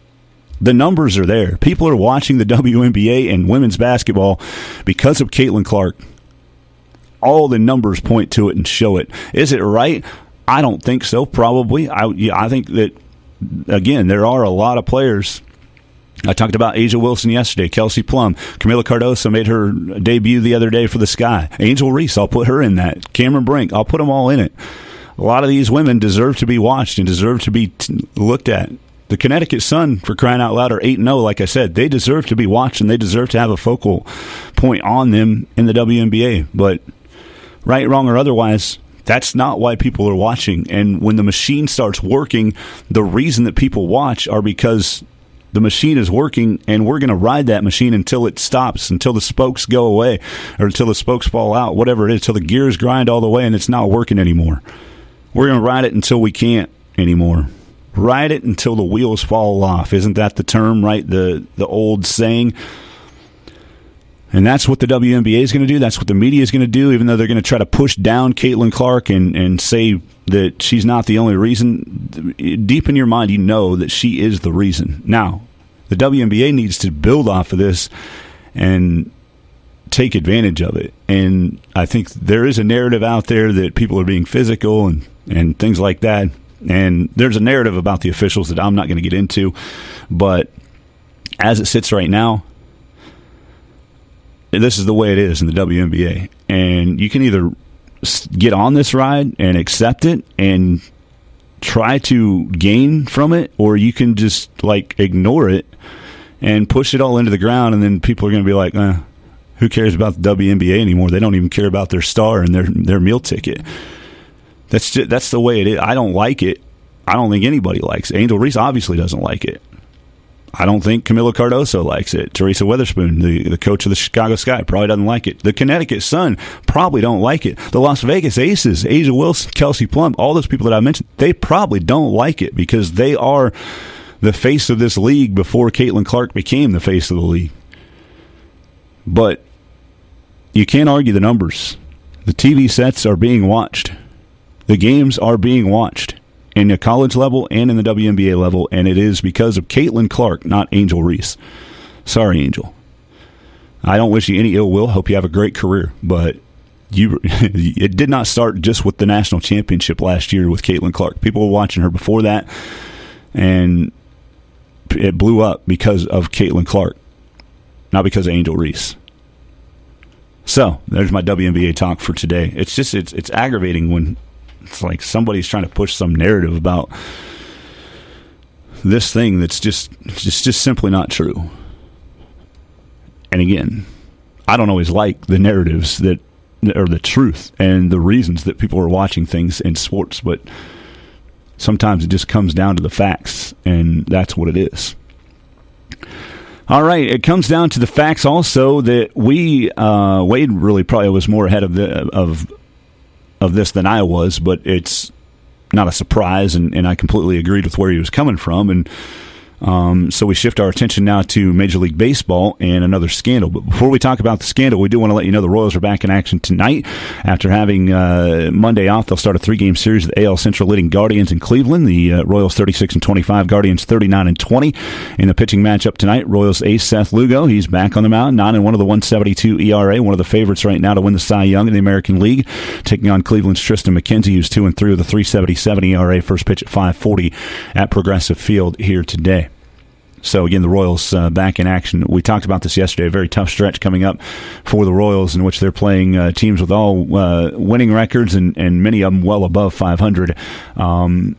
C: The numbers are there. People are watching the WNBA and women's basketball because of Caitlin Clark. All the numbers point to it and show it. Is it right? I don't think so, probably. I think that, again, there are a lot of players. I talked about Asia Wilson yesterday, Kelsey Plum. Camila Cardoso made her debut the other day for the Sky. Angel Reese, I'll put her in that. Cameron Brink, I'll put them all in it. A lot of these women deserve to be watched and deserve to be looked at. The Connecticut Sun, for crying out loud, are 8-0. Like I said, they deserve to be watched and they deserve to have a focal point on them in the WNBA. But right, wrong, or otherwise, that's not why people are watching. And when the machine starts working, the reason that people watch are because the machine is working, and we're going to ride that machine until it stops, until the spokes go away, or until the spokes fall out, whatever it is, until the gears grind all the way and it's not working anymore. We're going to ride it until we can't anymore. Ride it until the wheels fall off. Isn't that the term, right? The old saying. And that's what the WNBA is going to do. That's what the media is going to do, even though they're going to try to push down Caitlin Clark and say that she's not the only reason. Deep in your mind, you know that she is the reason. Now, the WNBA needs to build off of this and take advantage of it. And I think there is a narrative out there that people are being physical and things like that. And there's a narrative about the officials that I'm not going to get into. But as it sits right now, this is the way it is in the WNBA. And you can either get on this ride and accept it and try to gain from it, or you can just ignore it and push it all into the ground, and then people are going to be like, who cares about the WNBA anymore? They don't even care about their star and their meal ticket. That's the way it is. I don't like it. I don't think anybody likes it. Angel Reese obviously doesn't like it. I don't think Camila Cardoso likes it. Teresa Weatherspoon, the coach of the Chicago Sky, probably doesn't like it. The Connecticut Sun probably don't like it. The Las Vegas Aces, Asia Wilson, Kelsey Plum, all those people that I mentioned, they probably don't like it because they are the face of this league before Caitlin Clark became the face of the league. But you can't argue the numbers. The TV sets are being watched. The games are being watched in the college level and in the WNBA level, and it is because of Caitlin Clark, not Angel Reese. Sorry, Angel. I don't wish you any ill will. Hope you have a great career, but it did not start just with the national championship last year with Caitlin Clark. People were watching her before that, and it blew up because of Caitlin Clark, not because of Angel Reese. So there's my WNBA talk for today. It's just it's aggravating when it's like somebody's trying to push some narrative about this thing that's just simply not true. And again, I don't always like the narratives that are the truth and the reasons that people are watching things in sports, but sometimes it just comes down to the facts, and that's what it is. All right, it comes down to the facts also that Wade really probably was more ahead of this than I was, but it's not a surprise, and I completely agreed with where he was coming from, and so we shift our attention now to Major League Baseball and another scandal. But before we talk about the scandal, we do want to let you know the Royals are back in action tonight. After having Monday off, they'll start a 3-game series with the AL Central leading Guardians in Cleveland. The Royals 36-25, Guardians 39-20. In the pitching matchup tonight, Royals ace Seth Lugo, he's back on the mound, 9-1 of the 1.72 ERA, one of the favorites right now to win the Cy Young in the American League, taking on Cleveland's Tristan McKenzie, who's 2-3 with a 3.77 ERA. First pitch at 5:40 at Progressive Field here today. So, again, the Royals back in action. We talked about this yesterday, a very tough stretch coming up for the Royals in which they're playing teams with all winning records and many of them well above 500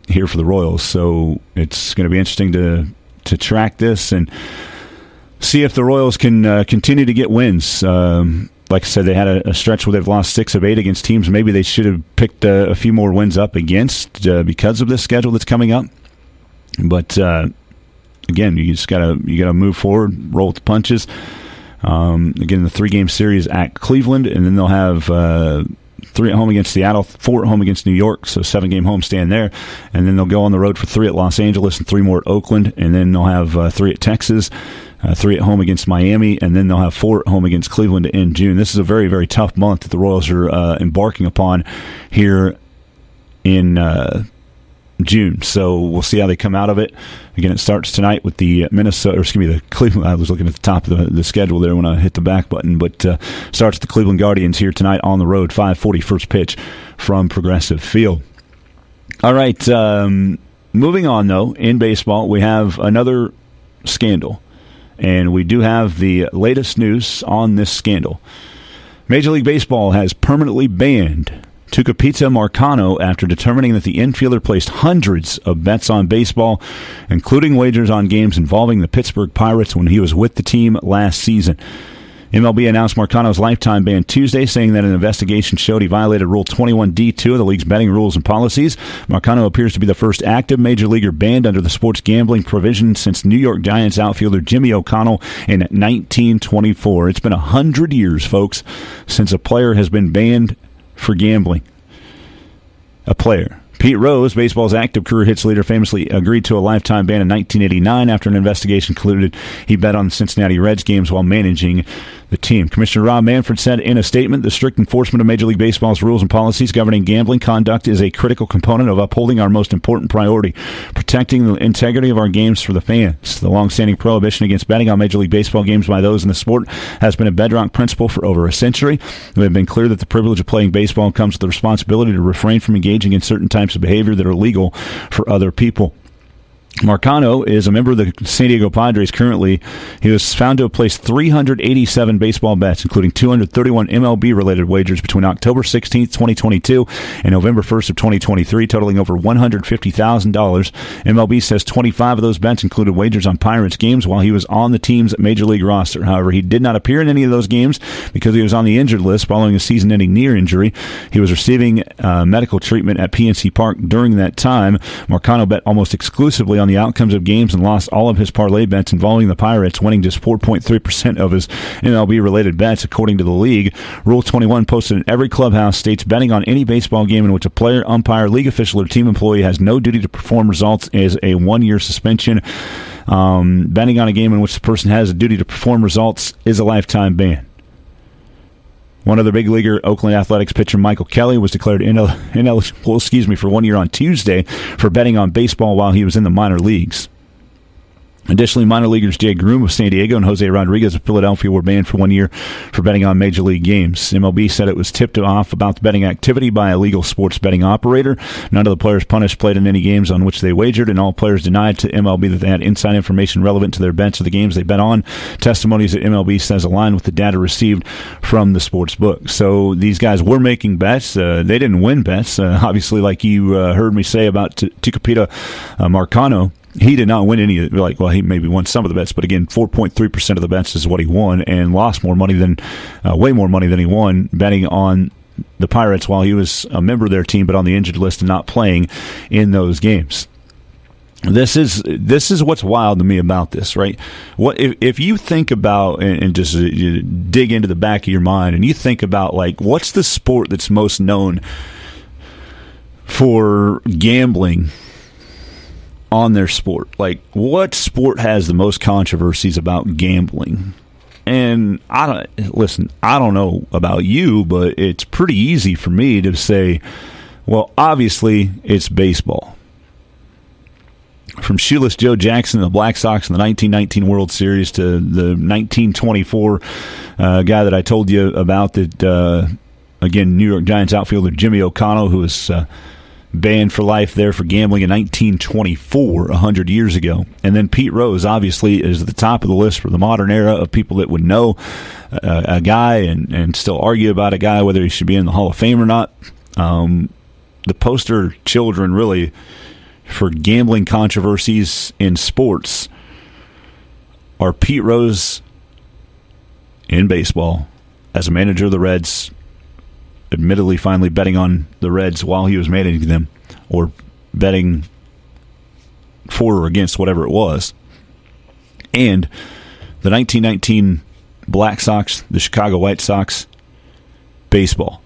C: here for the Royals. So it's going to be interesting to track this and see if the Royals can continue to get wins. Like I said, they had a stretch where they've lost 6 of 8 against teams maybe they should have picked a few more wins up against because of this schedule that's coming up. But again, you just gotta move forward, roll with the punches. Again, the 3-game series at Cleveland, and then they'll have 3 at home against Seattle, 4 at home against New York, so 7-game homestand there. And then they'll go on the road for 3 at Los Angeles and 3 more at Oakland, and then they'll have 3 at Texas, 3 at home against Miami, and then they'll have 4 at home against Cleveland to end June. This is a very, very tough month that the Royals are embarking upon here in June. So we'll see how they come out of it. Again, it starts tonight with the the Cleveland. I was looking at the top of the schedule there when I hit the back button, but starts with the Cleveland Guardians here tonight on the road, 5:40 first pitch from Progressive Field. All right, moving on though, in baseball, we have another scandal, and we do have the latest news on this scandal. Major League Baseball has permanently banned Tucupita Marcano after determining that the infielder placed hundreds of bets on baseball, including wagers on games involving the Pittsburgh Pirates when he was with the team last season. MLB announced Marcano's lifetime ban Tuesday, saying that an investigation showed he violated Rule 21D2 of the league's betting rules and policies. Marcano appears to be the first active major leaguer banned under the sports gambling provision since New York Giants outfielder Jimmy O'Connell in 1924. It's been 100 years, folks, since a player has been banned for gambling. A player. Pete Rose, baseball's active career hits leader, famously agreed to a lifetime ban in 1989 after an investigation concluded he bet on the Cincinnati Reds games while managing the team. Commissioner Rob Manfred said in a statement, the strict enforcement of Major League Baseball's rules and policies governing gambling conduct is a critical component of upholding our most important priority, protecting the integrity of our games for the fans. The long-standing prohibition against betting on Major League Baseball games by those in the sport has been a bedrock principle for over a century. We have been clear that the privilege of playing baseball comes with the responsibility to refrain from engaging in certain types of behavior that are legal for other people. Marcano is a member of the San Diego Padres currently. He was found to have placed 387 baseball bets, including 231 MLB-related wagers between October 16, 2022 and November 1st of 2023, totaling over $150,000. MLB says 25 of those bets included wagers on Pirates games while he was on the team's Major League roster. However, he did not appear in any of those games because he was on the injured list following a season-ending knee injury. He was receiving medical treatment at PNC Park during that time. Marcano bet almost exclusively on the outcomes of games and lost all of his parlay bets involving the Pirates, winning just 4.3% of his MLB-related bets, according to the league. Rule 21, posted in every clubhouse, states betting on any baseball game in which a player, umpire, league official, or team employee has no duty to perform results is a 1-year suspension. Betting on a game in which the person has a duty to perform results is a lifetime ban. One other big leaguer, Oakland Athletics pitcher Michael Kelly, was declared ineligible for 1 year on Tuesday for betting on baseball while he was in the minor leagues. Additionally, minor leaguers Jay Groom of San Diego and Jose Rodriguez of Philadelphia were banned for 1 year for betting on Major League games. MLB said it was tipped off about the betting activity by a legal sports betting operator. None of the players punished played in any games on which they wagered, and all players denied to MLB that they had inside information relevant to their bets or the games they bet on. Testimonies that MLB says align with the data received from the sports book. So these guys were making bets. They didn't win bets. Obviously, like you heard me say about Tucupita Marcano, he did not win any. Like, well, he maybe won some of the bets, but again, 4.3% of the bets is what he won, and lost more money than, way more money than he won betting on the Pirates while he was a member of their team, but on the injured list and not playing in those games. This is what's wild to me about this, right? What if you think about and just you dig into the back of your mind and you think about, like, what's the sport that's most known for gambling on their sport? Like, what sport has the most controversies about gambling? And I don't know about you, but it's pretty easy for me to say, well, obviously it's baseball. From Shoeless Joe Jackson and the Black Sox in the 1919 World Series to the 1924 guy that I told you about that, again, New York Giants outfielder Jimmy O'Connell, who was banned for life there for gambling in 1924, 100 years ago. And then Pete Rose, obviously, is at the top of the list for the modern era of people that would know a guy and still argue about a guy, whether he should be in the Hall of Fame or not. The poster children, really, for gambling controversies in sports are Pete Rose in baseball as a manager of the Reds, admittedly finally betting on the Reds while he was managing them, or betting for or against whatever it was, and the 1919 Black Sox, the Chicago White Sox, baseball.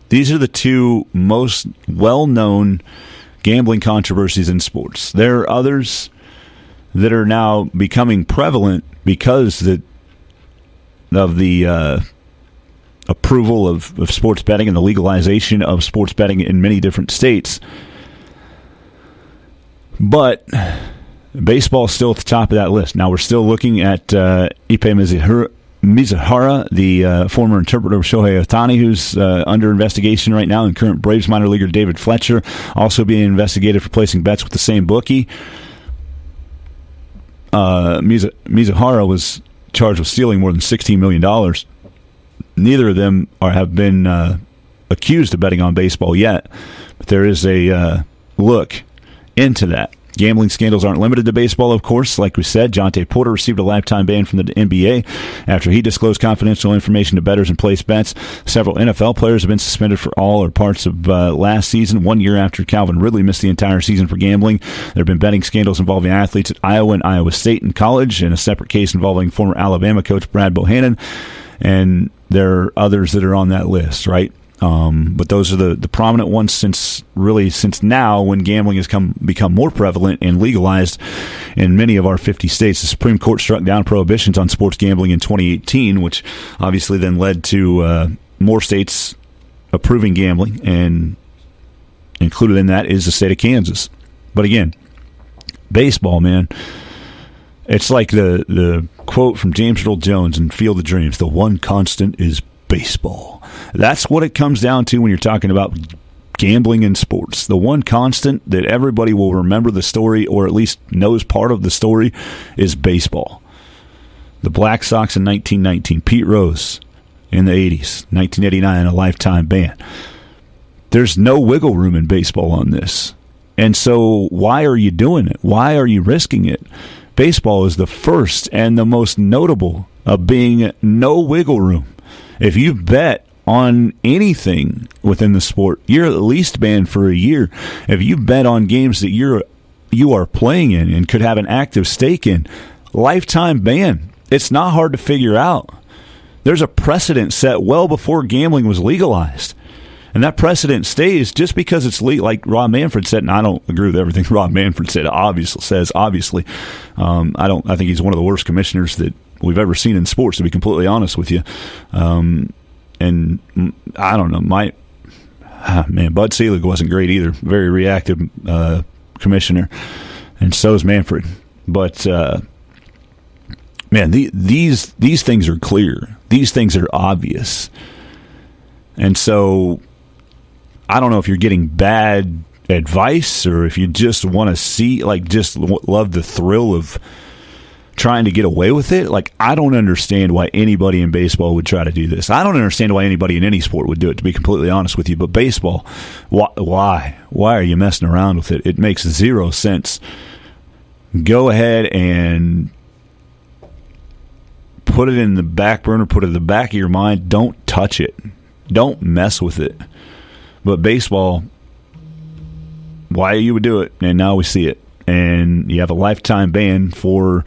C: These are the two most well-known gambling controversies in sports. There are others that are now becoming prevalent because of the approval of sports betting and the legalization of sports betting in many different states. But baseball is still at the top of that list. Now, we're still looking at Wnba Mizuhara, the former interpreter of Shohei Ohtani, who's under investigation right now, and current Braves minor leaguer David Fletcher, also being investigated for placing bets with the same bookie. Mizuhara was charged with stealing more than $16 million. Neither of them have been accused of betting on baseball yet, but there is a look into that. Gambling scandals aren't limited to baseball, of course. Like we said, Jonte Porter received a lifetime ban from the NBA after he disclosed confidential information to bettors and placed bets. Several NFL players have been suspended for all or parts of last season, 1 year after Calvin Ridley missed the entire season for gambling. There have been betting scandals involving athletes at Iowa and Iowa State in college, and a separate case involving former Alabama coach Brad Bohannon. And there are others that are on that list, right? But those are the prominent ones since now, when gambling has become more prevalent and legalized in many of our 50 states. The Supreme Court struck down prohibitions on sports gambling in 2018, which obviously then led to more states approving gambling, and included in that is the state of Kansas. But again, baseball, man, it's like the quote from James Earl Jones in Field of Dreams: the one constant is baseball. That's what it comes down to when you're talking about gambling in sports. The one constant that everybody will remember the story, or at least knows part of the story, is baseball. The Black Sox in 1919, Pete Rose in the 80s, 1989, a lifetime ban. There's no wiggle room in baseball on this. And so why are you doing it? Why are you risking it? Baseball is the first and the most notable of being no wiggle room. If you bet on anything within the sport, you're at least banned for a year. If you bet on games that you are playing in and could have an active stake in, lifetime ban. It's not hard to figure out. There's a precedent set well before gambling was legalized. And that precedent stays just because it's legal. Like Rob Manfred said, and I don't agree with everything Rob Manfred said, obviously. I think he's one of the worst commissioners that we've ever seen in sports, to be completely honest with you. And I don't know, Bud Selig wasn't great either. Very reactive commissioner, and so is Manfred. But these things are clear. These things are obvious, and so I don't know if you're getting bad advice or if you just want to see, just love the thrill of trying to get away with it. I don't understand why anybody in baseball would try to do this. I don't understand why anybody in any sport would do it, to be completely honest with you. But baseball, why are you messing around with it? It makes zero sense. Go ahead and put it in the back burner, put it in the back of your mind. Don't touch it. Don't mess with it. But baseball, why you would do it, and now we see it. And you have a lifetime ban for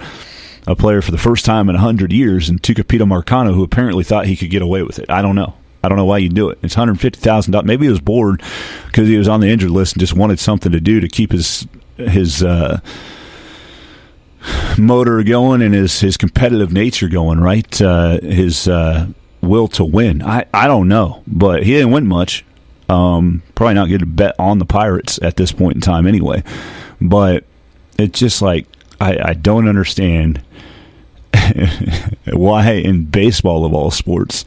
C: a player for the first time in 100 years, and Tucupita Marcano, who apparently thought he could get away with it. I don't know. I don't know why you do it. It's $150,000. Maybe he was bored because he was on the injured list and just wanted something to do to keep his motor going and his competitive nature going, right? His will to win. I don't know, but he didn't win much. Probably not good to bet on the Pirates at this point in time anyway. But it's just I don't understand why in baseball of all sports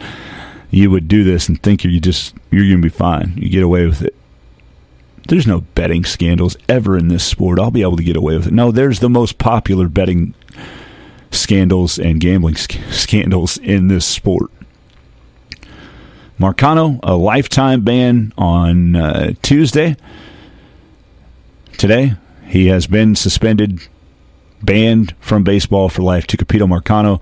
C: you would do this and think you're going to be fine. You get away with it. There's no betting scandals ever in this sport. I'll be able to get away with it. No, there's the most popular betting scandals and gambling scandals in this sport. Marcano, a lifetime ban on Tuesday. Today, he has been suspended, banned from baseball for life. Tucupita Marcano,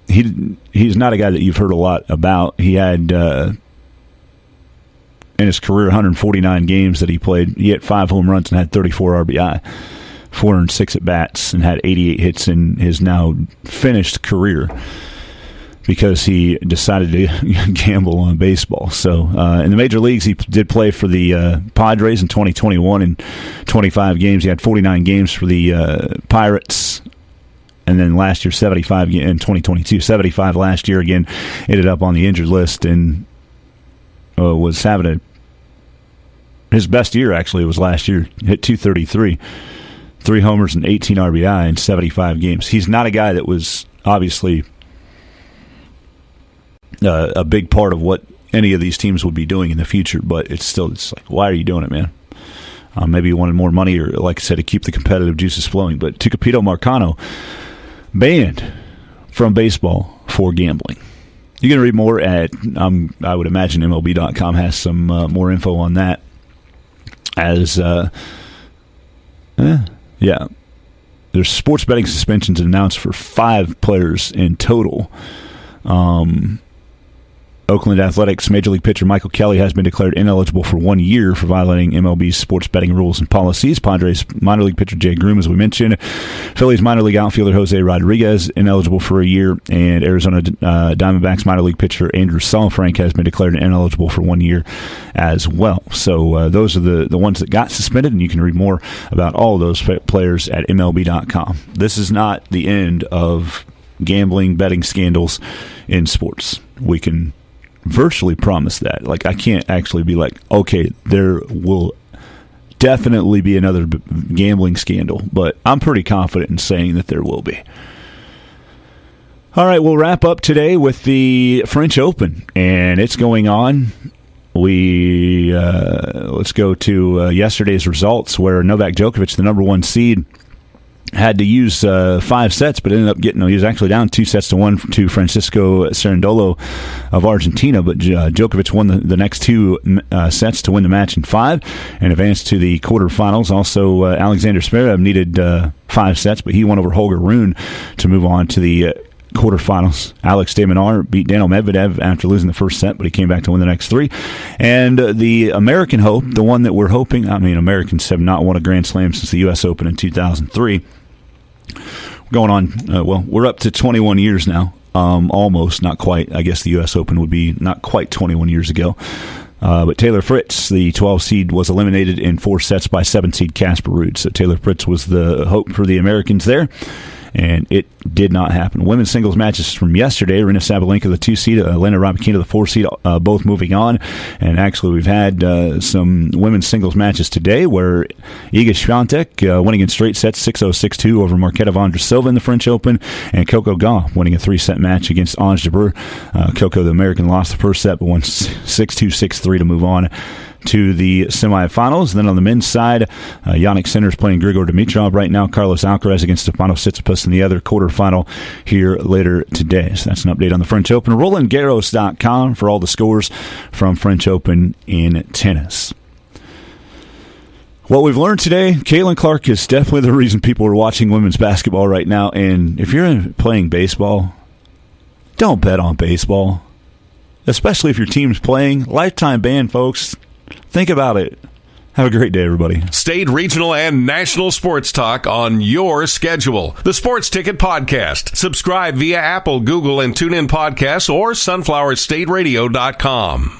C: he's not a guy that you've heard a lot about. He had, in his career, 149 games that he played. He hit 5 home runs and had 34 RBI, 406 at-bats, and had 88 hits in his now finished career, because he decided to gamble on baseball. So in the major leagues, he did play for the Padres in 2021 in 25 games. He had 49 games for the Pirates. And then last year, 75 in 2022, 75 last year. Again, ended up on the injured list and was having his best year, actually, was last year. Hit 233, 3 homers and 18 RBI in 75 games. He's not a guy that was obviously a big part of what any of these teams would be doing in the future, but it's why are you doing it, man? Maybe you wanted more money, or like I said, to keep the competitive juices flowing. But Tucupita Marcano banned from baseball for gambling. You can read more at I would imagine MLB.com has some more info on that, as Yeah. There's sports betting suspensions announced for 5 players in total. Oakland Athletics Major League pitcher Michael Kelly has been declared ineligible for 1 year for violating MLB's sports betting rules and policies. Padres minor league pitcher Jay Groom, as we mentioned. Phillies minor league outfielder Jose Rodriguez, ineligible for a year. And Arizona Diamondbacks minor league pitcher Andrew Saalfrank has been declared ineligible for 1 year as well. So those are the ones that got suspended, and you can read more about all of those players at MLB.com. This is not the end of gambling, betting scandals in sports. We can virtually promise that. Like, I can't actually be like, okay, there will definitely be another gambling scandal, but I'm pretty confident in saying that there will be. All right, we'll wrap up today with the French Open, and it's going on. Let's go to yesterday's results, where Novak Djokovic, the number 1 seed, had to use 5 sets, but ended up getting, he was actually down 2-1 to Francisco Cerundolo of Argentina, but Djokovic won the next 2 sets to win the match in 5 and advanced to the quarterfinals. Also, Alexander Zverev needed 5 sets, but he won over Holger Rune to move on to the quarterfinals. Alex de Minaur beat Daniil Medvedev after losing the first set, but he came back to win the next 3. And the American hope, the one that we're hoping, Americans have not won a Grand Slam since the U.S. Open in 2003. Going on, we're up to 21 years now. Almost, not quite. I guess the U.S. Open would be not quite 21 years ago. But Taylor Fritz, the 12 seed, was eliminated in 4 sets by 7 seed Casper Ruud. So Taylor Fritz was the hope for the Americans there, and it did not happen. Women's singles matches from yesterday: Aryna Sabalenka, the 2 seed, Elena Rybakina, the 4 seed, both moving on. And actually, we've had some women's singles matches today, where Iga Swiatek winning in straight sets 6-0, 6-2 over Marketa Vondrousova in the French Open, and Coco Gauff winning a 3-set match against Ons Jabeur. Coco, the American, lost the first set, but won 6-2, 6-3 to move on to the semifinals. Then on the men's side, Jannik Sinner's playing Grigor Dimitrov right now. Carlos Alcaraz against Stefanos Tsitsipas in the other quarterfinal here later today. So that's an update on the French Open. RolandGarros.com for all the scores from French Open in tennis. What we've learned today, Caitlin Clark is definitely the reason people are watching women's basketball right now. And if you're playing baseball, don't bet on baseball, especially if your team's playing. Lifetime ban, folks. Think about it. Have a great day, everybody.
H: State, regional, and national sports talk on your schedule. The Sports Ticket Podcast. Subscribe via Apple, Google, and TuneIn Podcasts or sunflowerstateradio.com.